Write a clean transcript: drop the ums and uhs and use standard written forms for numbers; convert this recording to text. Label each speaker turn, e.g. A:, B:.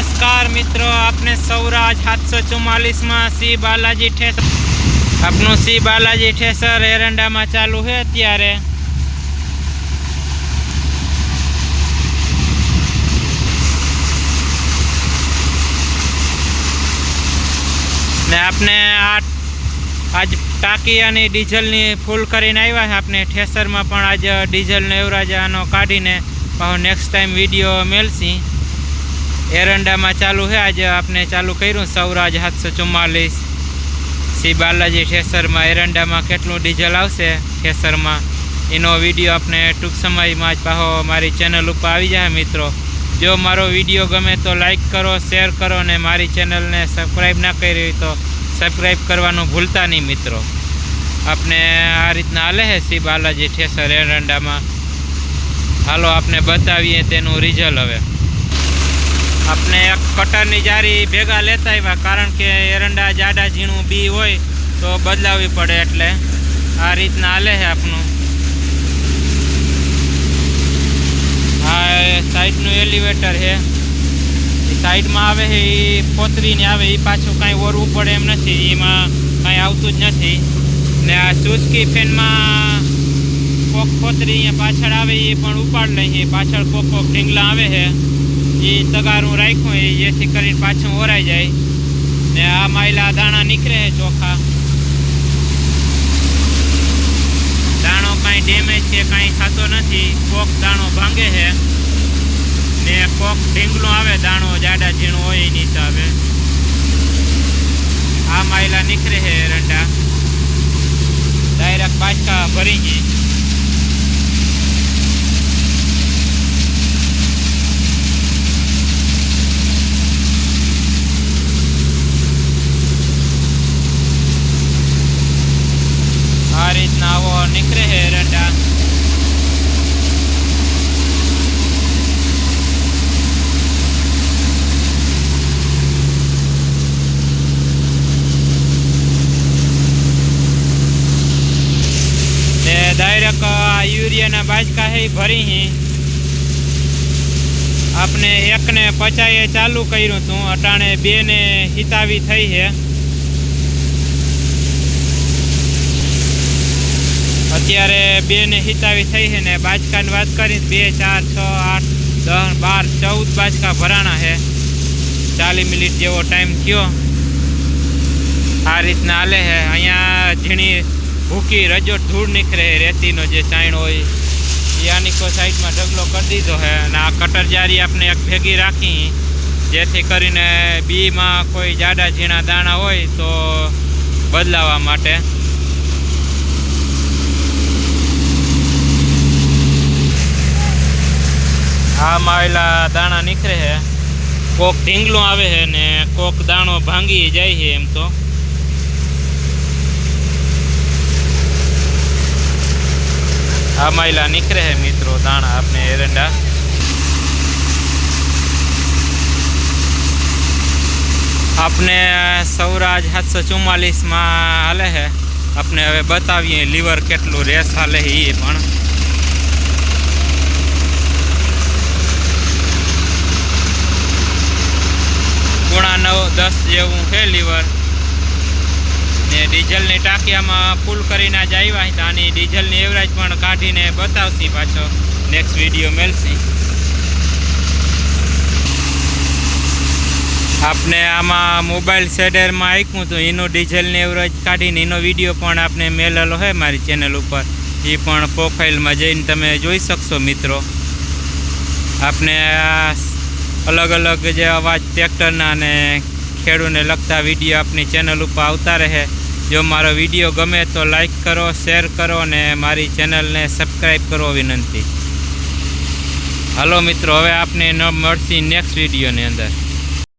A: नमस्कार मित्रों, आपने सौराज 744 में सी बालाजी ठेसर अपनों सी बालाजी ठेसर एरंडा में चालू है अत्यारे। ने आपने आज टाकी अने डीजल नी फूल करीने आव्या है। आपने ठेसर में पण आज डीजल ने एवराजानो काढीने पाछो नेक्स्ट टाइम विडियो मेलशी। एरंडा में चालू है। आज आपने चालू कर्યું सौराज 744 सी बालाजी ठेसर में। एरंडा में केटलू डीजल आवशे ठेसर में एनो विडियो आपने टूंक समय में ज पाछो मारी चेनल पर आवी जाए। मित्रों, जो मारो विडियो गमे तो लाइक करो, शेर करो ने मारी चेनल ने सब्सक्राइब ना करी तो सब्सक्राइब करवानुं भूलता नहीं। मित्रों, आपने आ रीतना हाले है सी बालाजी ठेसर एरंडा में। हालो आपने बतावीए तेनुं रिजल्ट। हवे आपने एक कटरनी जारी भेगा लेता आव्या, कारण के एरंडा जाडा झीणुं बी होय तो बदलावी पड़े, एटले आ रीतना हाले है आपनुं। आ साइडनुं एलिवेटर है, साइड में आवे है ए पोतरी ने आवे, ए पाछुं कांई ओरवुं पड़े एम नथी, एमां कांई आवतुं ज नथी। ने आ सुस्की फेन में कोक पोतरी अहींया पाछळ आवे ए पण उपाड़ लईए। पाछळ कोक ढींगला आवे है ये तगारू राख्યું है, જેથી કરીને પાછું ઓરાઈ જાય ને આ માયલા દાણા નીકળે છે ચોખા। દાણો કાંઈ ડેમેજ છે કાંઈ થતો નથી, કોક દાણો ભાંગે છે ને કોક ઢીંગલો આવે, દાણો જાડા ઝીણો હોય એની હિસાબે આ માયલા નીકળે છે એરંડા। ડાયરેક્ટ બાચકા ભરી ગઈ। आ रीतना वो निकले है एरंडा। डायरेक्ट यूरिया ना बाजका है भरी ही। आपने एक ने 50 चालू कर्યું હતું, अटाणे 2 ने हितावी थई है। अत्यारे 2 ने हितावी थई है ने बाजका की बात करी 2, 4, 6, 8, 10, 12, 14 बाजका भराना है। 40 मिनिट जेवो टाइम थयो। आ रीतना हाले है। अहींया झीणी भूकी रजो धूळ निकळे है, रेतीनो जे चायणो होय ए आनी को साइड में ढगलो कर दीधो है। ने आ कटर जारी आपने एक भेगी राखी, जेथी करीने बी में कोई जाडा झीणा दाणा होय तो बदलावा माटे। आ मायला दाणा निकळे है, कोक ढींगलो आवे है ने कोक दाणो भांगी जाय है। एम तो आ मायला निकळे है मित्रों दाणा आपने एरंडा। आपने सौराज 744 में हाले है। अपने हवे बतावीए लीवर केटलू रेस हाले है ये पण। पूरा 9-10 जेवू है लीवर ने डीजल नी टाकिया में फूल करीने ज आव्या हता। आनी डीजल नी एवरेज पण काढीने बतावशी, पाछो नेक्स्ट विडियो मेलशी। आपने आमा मोबाइल शेडर में आख्યું तो एनो डीजल नी एवरेज काढीने एनो विडियो पण आपने मेलेलो है मारी चेनल पर। ये पण प्रोफाइल में जईने तमे जोई शकशो। मित्रों, आपने अलग अलग जे अवाज ट्रेक्टरना ने खेडूने लगता विडियो अपनी चेनल पर आवता रहे। जो मारो विडियो गमे तो लाइक करो, शेर करो ने मारी चेनल ने सब्सक्राइब करो विनंती। हलो मित्रों, हवे आपने न मळशी नेक्स्ट विडियो ने अंदर।